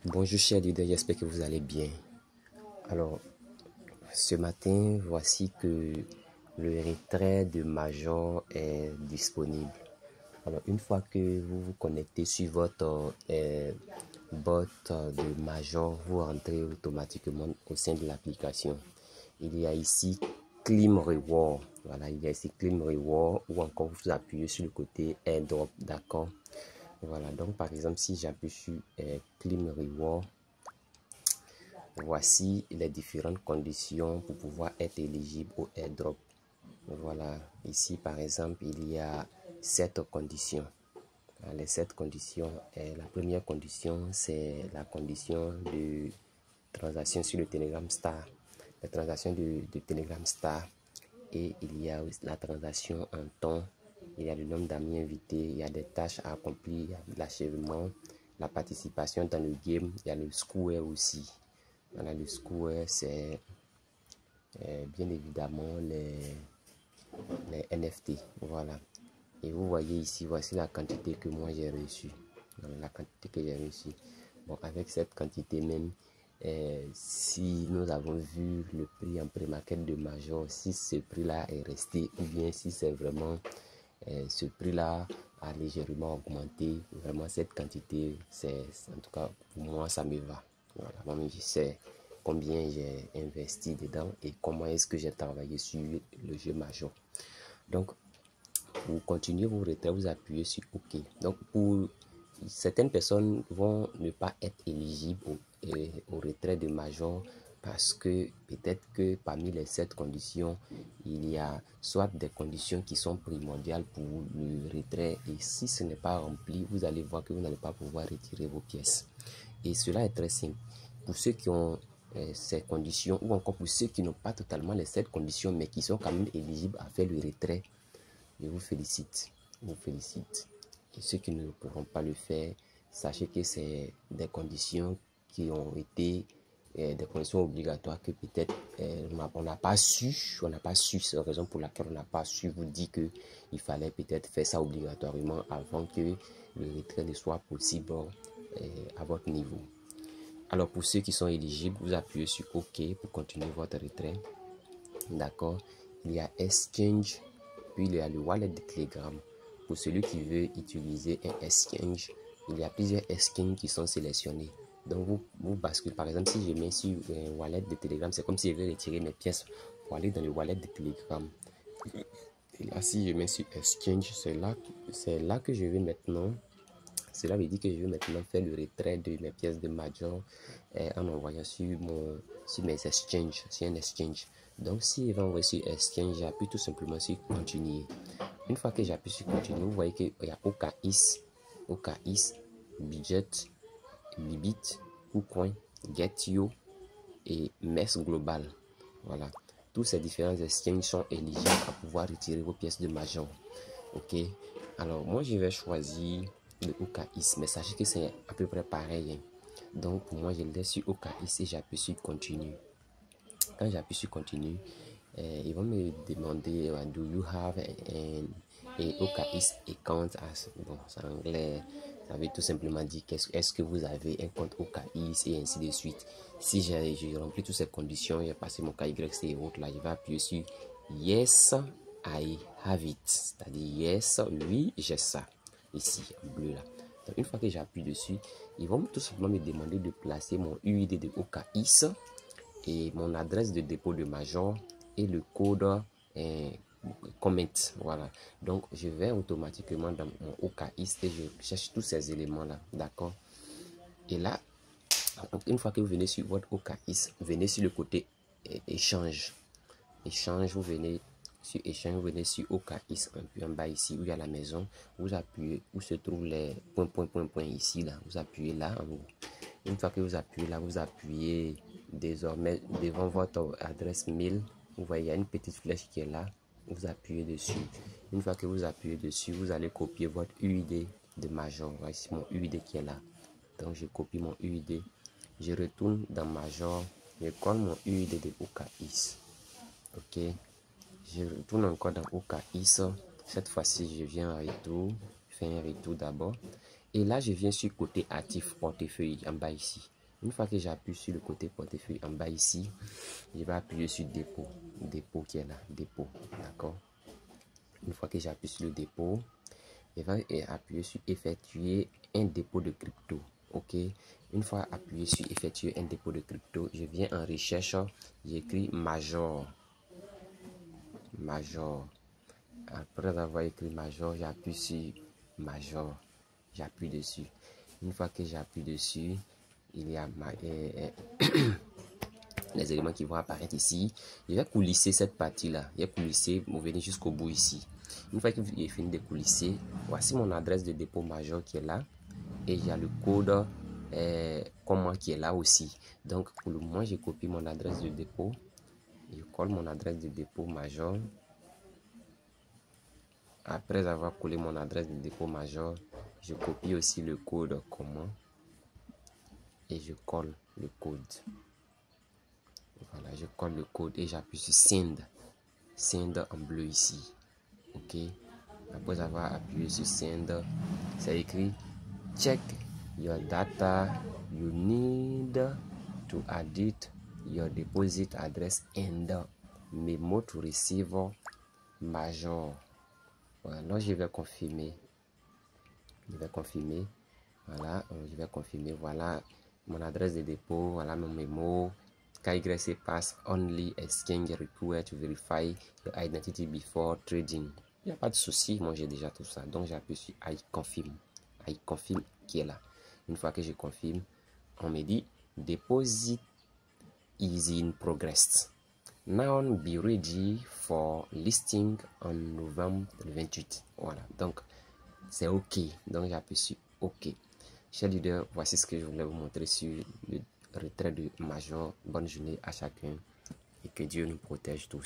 Bonjour chers leaders, j'espère que vous allez bien. Alors, ce matin, voici que le retrait de Major est disponible. Alors, une fois que vous vous connectez sur votre bot de Major, vous rentrez automatiquement au sein de l'application. Il y a ici Claim Reward. Voilà, il y a ici Claim Reward ou encore vous appuyez sur le côté Airdrop, d'accord? Voilà, donc par exemple, si j'appuie sur Claim Reward, voici les différentes conditions pour pouvoir être éligible au airdrop. Voilà, ici par exemple, il y a 7 conditions. Les 7 conditions, la première condition, c'est la condition de transaction sur le Telegram Star. La transaction de Telegram Star. Et il y a la transaction en temps, il y a le nombre d'amis invités, il y a des tâches à accomplir, il y a l'achèvement, la participation dans le game, il y a le square aussi. Voilà, le square, c'est bien évidemment les NFT. Voilà. Et vous voyez ici, voici la quantité que moi j'ai reçue. La quantité que j'ai reçue. Bon, avec cette quantité même, si nous avons vu le prix en pré-market de Major, si ce prix-là est resté ou bien si c'est vraiment ce prix-là a légèrement augmenté, vraiment cette quantité, c'est en tout cas pour moi ça me va. Voilà, moi je sais combien j'ai investi dedans et comment est-ce que j'ai travaillé sur le jeu Major. Donc pour continuer vos retraits, vous appuyez sur OK. Donc pour certaines personnes vont ne pas être éligibles au retrait de Major parce que peut-être que parmi les 7 conditions, il y a soit des conditions qui sont primordiales pour le retrait et si ce n'est pas rempli, vous allez voir que vous n'allez pas pouvoir retirer vos pièces. Et cela est très simple. Pour ceux qui ont ces conditions ou encore pour ceux qui n'ont pas totalement les 7 conditions mais qui sont quand même éligibles à faire le retrait, je vous félicite. Je vous félicite. Et ceux qui ne pourront pas le faire, sachez que c'est des conditions qui ont été des conditions obligatoires que peut-être on n'a pas su. C'est la raison pour laquelle on n'a pas su vous dire qu'il fallait peut-être faire ça obligatoirement avant que le retrait ne soit possible à votre niveau. Alors pour ceux qui sont éligibles, vous appuyez sur OK pour continuer votre retrait. D'accord. Il y a Exchange, puis il y a le wallet de Telegram. Pour celui qui veut utiliser un exchange, il y a plusieurs exchanges qui sont sélectionnés. Donc vous basculez, par exemple, si je mets sur un wallet de Telegram, c'est comme si je vais retirer mes pièces pour aller dans le wallet de Telegram. Et là, si je mets sur exchange, c'est là que je vais maintenant. Cela veut dire que je vais maintenant faire le retrait de mes pièces de Major en envoyant sur mes exchanges, sur un exchange. Donc, si je vais envoyer sur exchange, j'appuie tout simplement sur continuer. Une fois que j'appuie sur continuer, vous voyez qu'il y a OKX, Budget, Bybit, KuCoin, Getio et MES Global. Voilà. Tous ces différents exchanges sont éligibles à pouvoir retirer vos pièces de Major. Ok. Alors, moi, je vais choisir le OKX, mais sachez que c'est à peu près pareil. Hein. Donc, pour moi, je laisse sur OKX et j'appuie sur continue. Quand j'appuie sur continue, ils vont me demander do you have an OKX account as, bon, c'est anglais, ça veut tout simplement dire est-ce que vous avez un compte OKX et ainsi de suite. Si j'ai rempli toutes ces conditions, j'ai passé mon KYC et autres là, je vais appuyer sur yes I have it, c'est-à-dire yes, oui, j'ai ça ici en bleu là. Donc une fois que j'appuie dessus, ils vont tout simplement me demander de placer mon UID de OKX et mon adresse de dépôt de Major et le code comment. Voilà, donc je vais automatiquement dans mon OKX et je cherche tous ces éléments là, d'accord. Et là, une fois que vous venez sur votre OKX, vous venez sur le côté échange, vous venez sur échange, vous venez sur OKX un peu en bas ici où il y a la maison, vous appuyez où se trouvent les points ici là, vous appuyez là en haut. Une fois que vous appuyez là, vous appuyez désormais devant votre adresse mail. Vous voyez, il y a une petite flèche qui est là. Vous appuyez dessus. Une fois que vous appuyez dessus, vous allez copier votre UID de Major. Voici mon UID qui est là. Donc, je copie mon UID. Je retourne dans Major. Je colle mon UID de OKX. Ok. Je retourne encore dans OKX. Cette fois-ci, je viens en retour. Je fais un retour d'abord. Et là, je viens sur côté actif portefeuille en bas ici. Une fois que j'appuie sur le côté portefeuille en bas ici, je vais appuyer sur dépôt. Dépôt qui est là, dépôt. D'accord? Une fois que j'appuie sur le dépôt, je vais appuyer sur effectuer un dépôt de crypto. Ok? Une fois appuyé sur effectuer un dépôt de crypto, je viens en recherche, j'écris Major. Major. Après avoir écrit Major, j'appuie sur Major. J'appuie dessus. Une fois que j'appuie dessus, il y a les éléments qui vont apparaître ici. Je vais coulisser cette partie-là. Je vais coulisser, vous venez jusqu'au bout ici. Une fois que j'ai fini de coulisser, voici mon adresse de dépôt Major qui est là. Et il y a le code comme qui est là aussi. Donc, pour le moment, je copie mon adresse de dépôt. Je colle mon adresse de dépôt Major. Après avoir collé mon adresse de dépôt Major, je copie aussi le code commun et je colle le code. Voilà, je colle le code et j'appuie sur Send. Send en bleu ici. Ok. Après avoir appuyé sur Send, c'est écrit Check your data. You need to edit your deposit address and memo to receive Major. Voilà, je vais confirmer. Voilà, je vais confirmer. Voilà mon adresse de dépôt. Voilà mon mémo. KYC pass only exchange required to verify your identity before trading. Il n'y a pas de souci. Moi, j'ai déjà tout ça. Donc, j'appuie sur I confirm. I confirm qui est là. Une fois que je confirme, on me dit deposit is in progress. Now be ready for listing on Novembre 28. Voilà, donc c'est OK. Donc j'appuie sur OK. Chers leaders, voici ce que je voulais vous montrer sur le retrait de Major. Bonne journée à chacun et que Dieu nous protège tous.